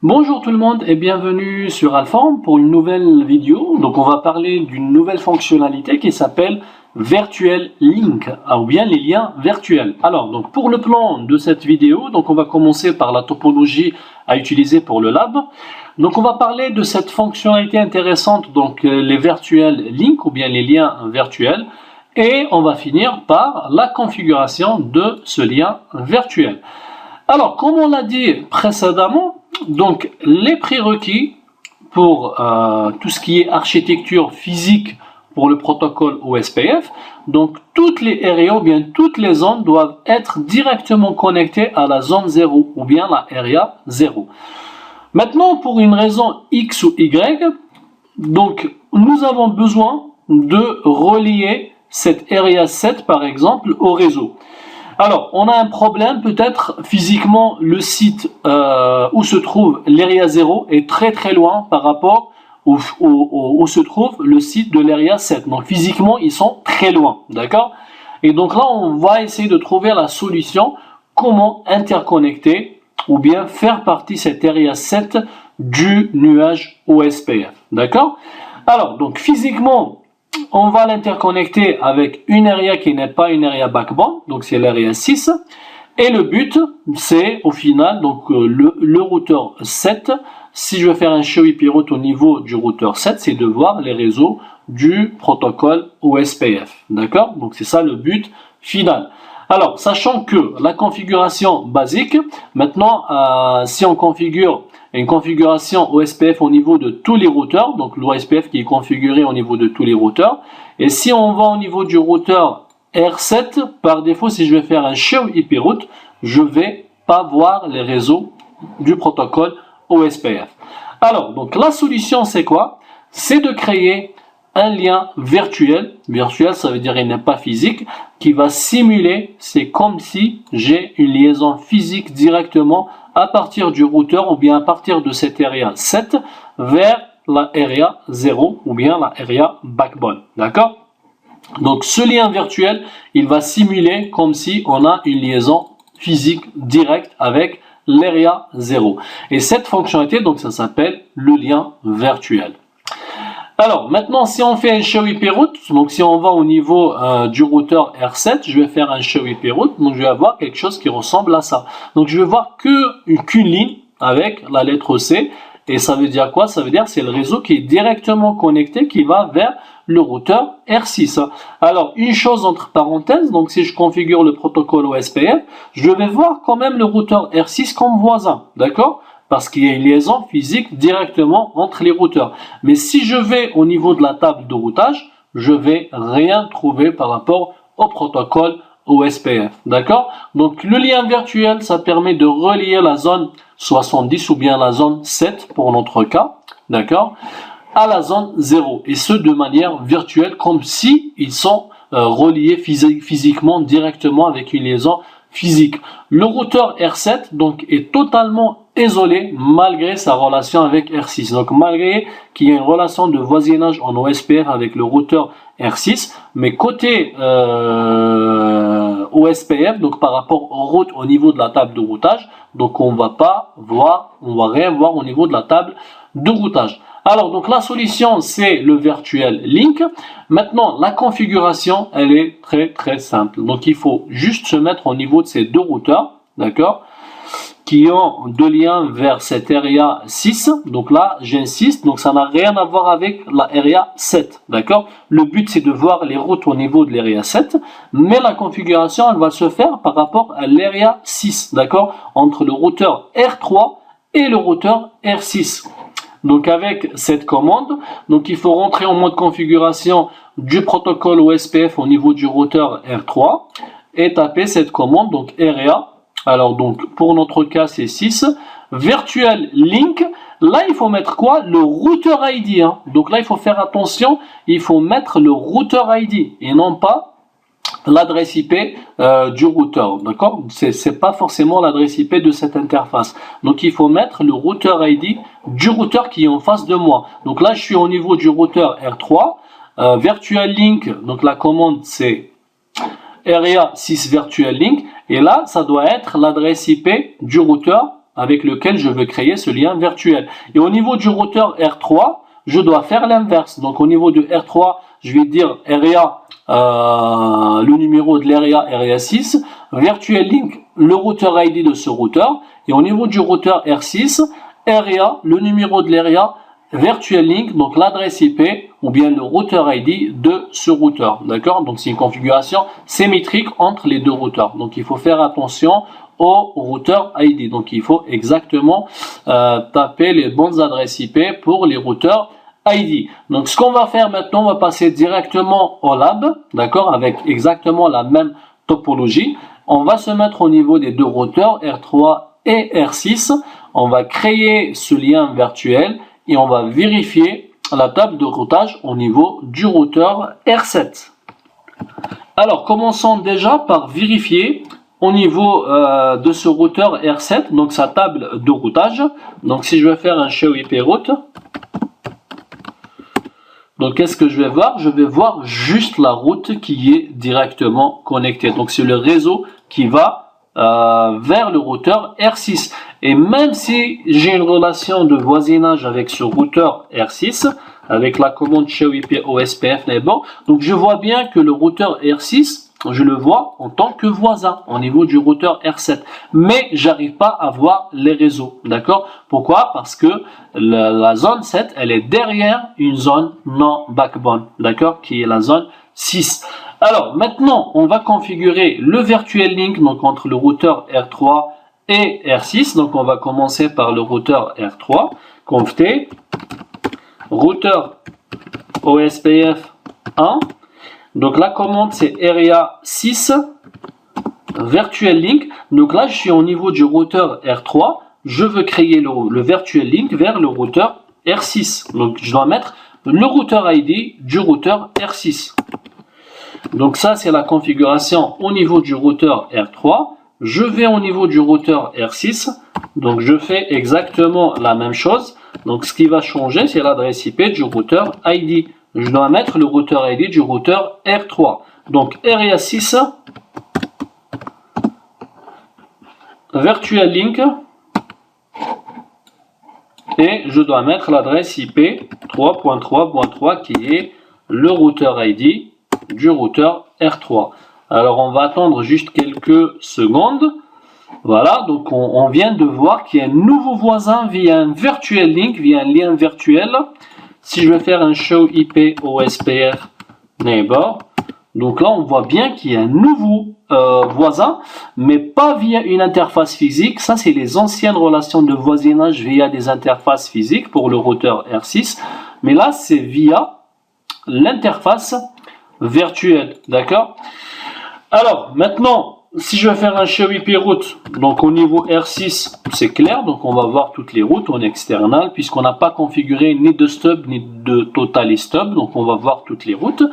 Bonjour tout le monde et bienvenue sur Alform pour une nouvelle vidéo. Donc on va parler d'une nouvelle fonctionnalité qui s'appelle Virtual Link, ou bien les liens virtuels. Alors donc pour le plan de cette vidéo, donc on va commencer par la topologie à utiliser pour le lab. Donc on va parler de cette fonctionnalité intéressante, donc les Virtual Link ou bien les liens virtuels. Et on va finir par la configuration de ce lien virtuel. Alors comme on l'a dit précédemment, donc les prérequis pour tout ce qui est architecture physique pour le protocole OSPF, donc toutes les areas ou bien toutes les zones doivent être directement connectées à la zone 0 ou bien la area 0. Maintenant pour une raison X ou Y, donc nous avons besoin de relier cette area 7 par exemple au réseau. Alors, on a un problème, peut-être physiquement, le site où se trouve l'area 0 est très loin par rapport où se trouve le site de l'area 7. Donc, physiquement, ils sont très loin, d'accord? Et donc là, on va essayer de trouver la solution, comment interconnecter ou bien faire partie cette area 7 du nuage OSPF, d'accord? Alors, donc physiquement, on va l'interconnecter avec une area qui n'est pas une area backbone, donc c'est l'area 6. Et le but, c'est au final, donc le routeur 7, si je veux faire un show IP route au niveau du routeur 7, c'est de voir les réseaux du protocole OSPF. D'accord? Donc c'est ça le but final. Alors, sachant que la configuration basique, maintenant, si on configure une configuration OSPF au niveau de tous les routeurs, donc l'OSPF qui est configuré au niveau de tous les routeurs, et si on va au niveau du routeur R7, par défaut, si je vais faire un show IP route, je vais pas voir les réseaux du protocole OSPF. Alors, donc la solution c'est quoi? C'est de créer un lien virtuel, ça veut dire il n'est pas physique, qui va simuler, c'est comme si j'ai une liaison physique directement à partir du routeur ou bien à partir de cette area 7 vers la area 0 ou bien la area backbone, d'accord? Donc ce lien virtuel, il va simuler comme si on a une liaison physique directe avec l'area 0. Et cette fonctionnalité, donc ça s'appelle le lien virtuel. Alors maintenant, si on fait un show IP route, donc si on va au niveau du routeur R7, je vais faire un show IP route, donc je vais avoir quelque chose qui ressemble à ça. Donc je vais voir qu'une ligne avec la lettre C, et ça veut dire quoi? Ça veut dire que c'est le réseau qui est directement connecté, qui va vers le routeur R6. Alors une chose entre parenthèses, donc si je configure le protocole OSPF, je vais voir quand même le routeur R6 comme voisin, d'accord? Parce qu'il y a une liaison physique directement entre les routeurs. Mais si je vais au niveau de la table de routage, je vais rien trouver par rapport au protocole OSPF. D'accord? Donc le lien virtuel, ça permet de relier la zone 70 ou bien la zone 7 pour notre cas, d'accord, à la zone 0. Et ce de manière virtuelle, comme si ils sont reliés physiquement directement avec une liaison physique. Le routeur R7 donc est totalement isolé malgré sa relation avec R6. Donc malgré qu'il y ait une relation de voisinage en OSPF avec le routeur R6, mais côté OSPF, donc par rapport aux routes au niveau de la table de routage, donc on va rien voir au niveau de la table de routage. Alors donc la solution c'est le Virtual Link. Maintenant la configuration elle est très simple. Donc il faut juste se mettre au niveau de ces deux routeurs, d'accord, qui ont deux liens vers cette area 6. Donc là j'insiste, donc ça n'a rien à voir avec la area 7, d'accord. Le but c'est de voir les routes au niveau de l'area 7, mais la configuration elle va se faire par rapport à l'area 6, d'accord, entre le routeur R3 et le routeur R6. Donc avec cette commande, donc il faut rentrer en mode configuration du protocole OSPF au niveau du routeur R3 et taper cette commande, donc area. Alors donc pour notre cas c'est 6. Virtual Link, là il faut mettre quoi? Le routeur ID. Donc là il faut faire attention, il faut mettre le routeur ID et non pas l'adresse IP du routeur, d'accord? C'est pas forcément l'adresse IP de cette interface. Donc il faut mettre le routeur ID du routeur qui est en face de moi. Donc là je suis au niveau du routeur R3, Virtual Link, donc la commande c'est area 6 Virtual Link, et là ça doit être l'adresse IP du routeur avec lequel je veux créer ce lien virtuel. Et au niveau du routeur R3, je dois faire l'inverse. Donc au niveau du R3, je vais dire area, le numéro de l'area, area 6, virtual link, le routeur ID de ce routeur. Et au niveau du routeur R6, area, le numéro de l'area, virtual link, donc l'adresse IP ou bien le routeur ID de ce routeur. D'accord? Donc c'est une configuration symétrique entre les deux routeurs. Donc il faut faire attention au routeur ID. Donc il faut exactement taper les bonnes adresses IP pour les routeurs ID. Donc ce qu'on va faire maintenant, on va passer directement au lab, d'accord, avec exactement la même topologie. On va se mettre au niveau des deux routeurs R3 et R6. On va créer ce lien virtuel et on va vérifier la table de routage au niveau du routeur R7. Alors commençons déjà par vérifier au niveau de ce routeur R7, donc sa table de routage. Donc si je vais faire un show IP route, donc qu'est-ce que je vais voir? Je vais voir juste la route qui est directement connectée. Donc c'est le réseau qui va vers le routeur R6. Et même si j'ai une relation de voisinage avec ce routeur R6, avec la commande show IP OSPF neighbor, donc je vois bien que le routeur R6, je le vois en tant que voisin au niveau du routeur R7, mais j'arrive pas à voir les réseaux, d'accord? Pourquoi? Parce que la zone 7, elle est derrière une zone non backbone, d'accord, qui est la zone 6. Alors maintenant, on va configurer le virtual link donc entre le routeur R3 et R6. Donc on va commencer par le routeur R3, conft routeur OSPF 1. Donc la commande c'est area 6 virtual link. Donc là je suis au niveau du routeur R3, je veux créer le virtual link vers le routeur R6. Donc je dois mettre le routeur ID du routeur R6. Donc ça c'est la configuration au niveau du routeur R3. Je vais au niveau du routeur R6. Donc je fais exactement la même chose. Donc ce qui va changer c'est l'adresse IP du routeur ID. Je dois mettre le routeur ID du routeur R3. Donc area 6 virtual link et je dois mettre l'adresse IP 3.3.3 qui est le routeur ID du routeur R3. Alors on va attendre juste quelques secondes. Voilà, donc on vient de voir qu'il y a un nouveau voisin via un virtual link, via un lien virtuel. Si je vais faire un show IP OSPF neighbor, donc là on voit bien qu'il y a un nouveau voisin, mais pas via une interface physique. Ça c'est les anciennes relations de voisinage via des interfaces physiques pour le routeur R6, mais là c'est via l'interface virtuelle, d'accord? Alors maintenant, si je vais faire un show IP route, donc au niveau R6, c'est clair, donc on va voir toutes les routes en external, puisqu'on n'a pas configuré ni de stub ni de totally stub, donc on va voir toutes les routes.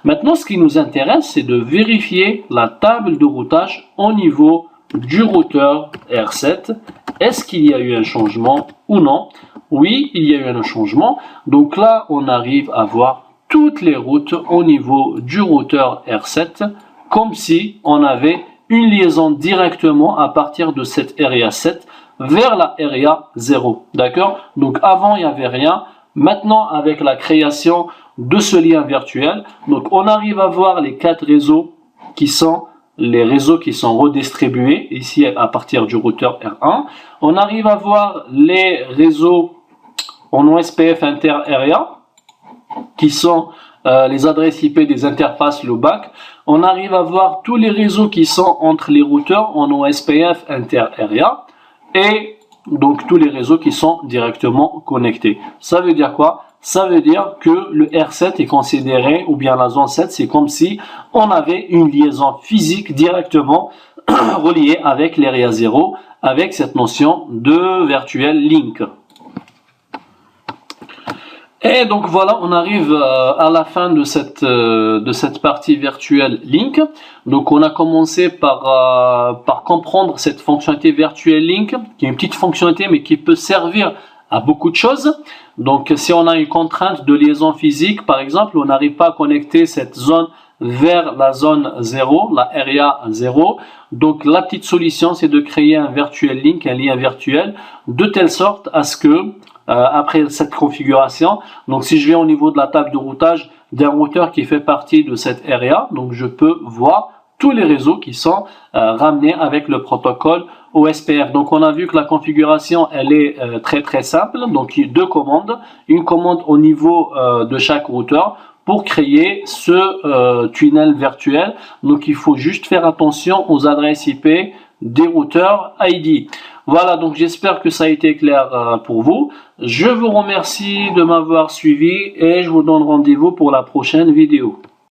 Maintenant, ce qui nous intéresse, c'est de vérifier la table de routage au niveau du routeur R7. Est-ce qu'il y a eu un changement ou non? Oui, il y a eu un changement. Donc là, on arrive à voir toutes les routes au niveau du routeur R7, comme si on avait une liaison directement à partir de cette area 7 vers la area 0. D'accord? Donc avant, il n'y avait rien. Maintenant, avec la création de ce lien virtuel, donc on arrive à voir les 4 réseaux qui sont les réseaux qui sont redistribués ici à partir du routeur R1. On arrive à voir les réseaux en OSPF inter-area qui sont les adresses IP des interfaces low-back. On arrive à voir tous les réseaux qui sont entre les routeurs en OSPF inter-area et donc tous les réseaux qui sont directement connectés. Ça veut dire quoi? Ça veut dire que le R7 est considéré, ou bien la zone 7, c'est comme si on avait une liaison physique directement reliée avec l'area 0, avec cette notion de virtual link. Et donc voilà, on arrive à la fin de cette partie virtual link. Donc on a commencé par comprendre cette fonctionnalité virtual link, qui est une petite fonctionnalité mais qui peut servir à beaucoup de choses. Donc si on a une contrainte de liaison physique, par exemple, on n'arrive pas à connecter cette zone vers la zone 0, la area 0. Donc la petite solution, c'est de créer un virtual link, un lien virtuel, de telle sorte à ce que après cette configuration, donc si je vais au niveau de la table de routage d'un routeur qui fait partie de cette area, donc je peux voir tous les réseaux qui sont ramenés avec le protocole OSPF. Donc on a vu que la configuration elle est très simple, donc deux commandes, une commande au niveau de chaque routeur pour créer ce tunnel virtuel. Donc il faut juste faire attention aux adresses IP des routeurs ID. Voilà, donc j'espère que ça a été clair pour vous. Je vous remercie de m'avoir suivi et je vous donne rendez-vous pour la prochaine vidéo.